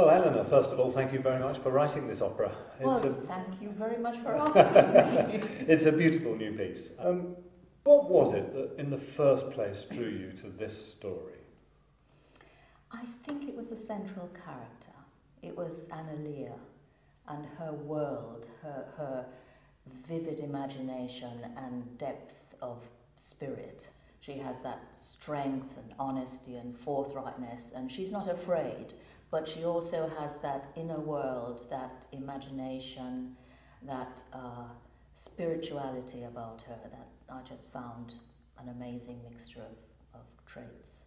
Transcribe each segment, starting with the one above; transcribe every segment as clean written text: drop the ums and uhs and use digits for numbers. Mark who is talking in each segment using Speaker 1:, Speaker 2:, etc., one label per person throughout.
Speaker 1: Well, Eleanor, first of all, thank you very much for writing this opera.
Speaker 2: Thank you very much for asking me.
Speaker 1: It's a beautiful new piece. What was it that in the first place drew you to this story?
Speaker 2: I think it was the central character. It was Annalea and her world, her vivid imagination and depth of spirit. She has that strength and honesty and forthrightness, and she's not afraid, but she also has that inner world, that imagination, that spirituality about her that I just found an amazing mixture of traits.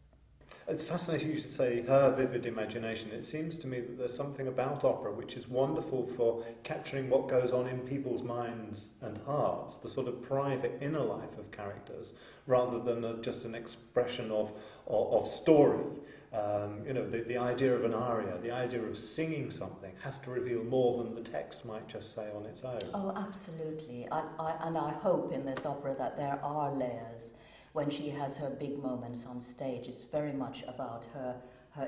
Speaker 1: It's fascinating you should say her vivid imagination. It seems to me that there's something about opera which is wonderful for capturing what goes on in people's minds and hearts, the sort of private inner life of characters, rather than just an expression of story. The idea of an aria, the idea of singing something has to reveal more than the text might just say on its own.
Speaker 2: Oh, absolutely. And I hope in this opera that there are layers. When she has her big moments on stage, it's very much about her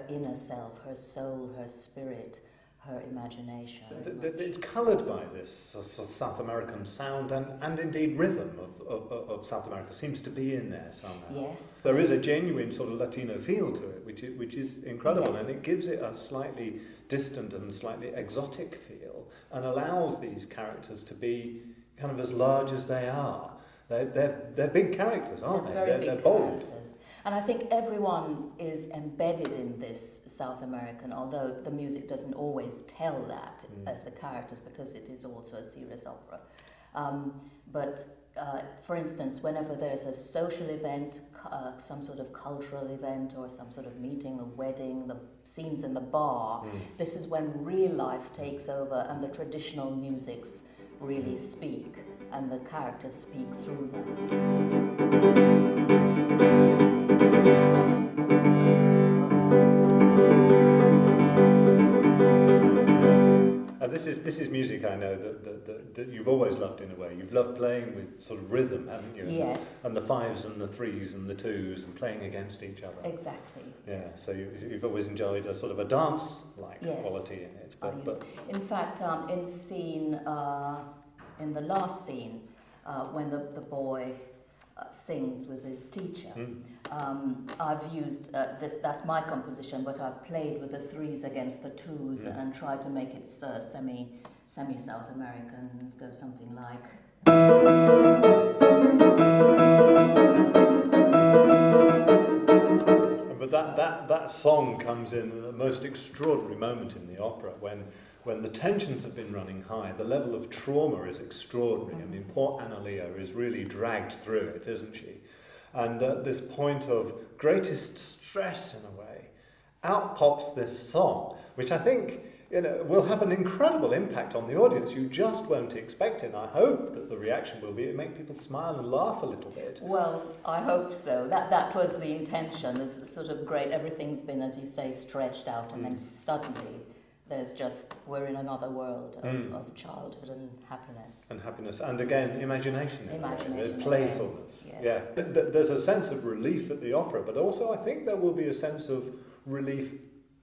Speaker 2: inner self, her soul, her spirit, her imagination.
Speaker 1: It's coloured by this South American sound and indeed rhythm of South America seems to be in there somehow.
Speaker 2: Yes.
Speaker 1: There is a genuine sort of Latino feel to it, which is incredible,
Speaker 2: yes.
Speaker 1: And it gives it a slightly distant and slightly exotic feel and allows these characters to be kind of as large as they are. They're big characters, aren't they? They're bold.
Speaker 2: Characters. And I think everyone is embedded in this South American, although the music doesn't always tell that as the characters, because it is also a serious opera. For instance, whenever there's a social event, some sort of cultural event or some sort of meeting, a wedding, the scenes in the bar, this is when real life takes over and the traditional musics really speak, and the characters speak through them.
Speaker 1: This is music I know that you've always loved in a way. You've loved playing with sort of rhythm, haven't you?
Speaker 2: Yes.
Speaker 1: And the fives and the threes and the twos and playing against each other.
Speaker 2: Exactly.
Speaker 1: Yeah, so you've always enjoyed a sort of a dance-like quality in it. But
Speaker 2: in fact, in the last scene, when the boy sings with his teacher, I've used that's my composition, but I've played with the threes against the twos and tried to make it semi-South American, go something like.
Speaker 1: But that song comes in at the most extraordinary moment in the opera when the tensions have been running high. The level of trauma is extraordinary. I mean, poor Annalea is really dragged through it, isn't she? And at this point of greatest stress, in a way, out pops this song, which I think will have an incredible impact on the audience. You just won't expect it. And I hope that the reaction will be to make people smile and laugh a little bit.
Speaker 2: Well, I hope so. That was the intention. It's sort of great. Everything's been, as you say, stretched out, and then suddenly we're in another world of childhood and happiness. And
Speaker 1: again, imagination. Playfulness.
Speaker 2: Yes.
Speaker 1: Yeah. There's a sense of relief at the opera, but also I think there will be a sense of relief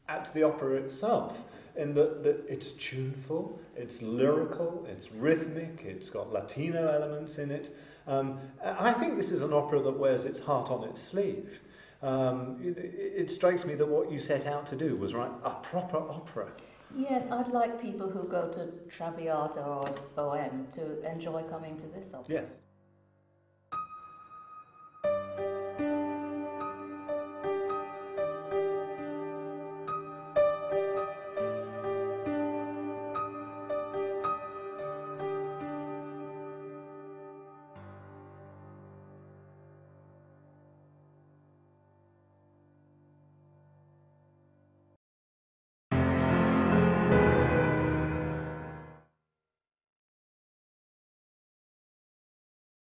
Speaker 1: at the opera itself, in that it's tuneful, it's lyrical, it's rhythmic, it's got Latino elements in it. I think this is an opera that wears its heart on its sleeve. It strikes me that what you set out to do was write a proper opera.
Speaker 2: Yes, I'd like people who go to Traviata or Bohème to enjoy coming to this opera.
Speaker 1: Yes.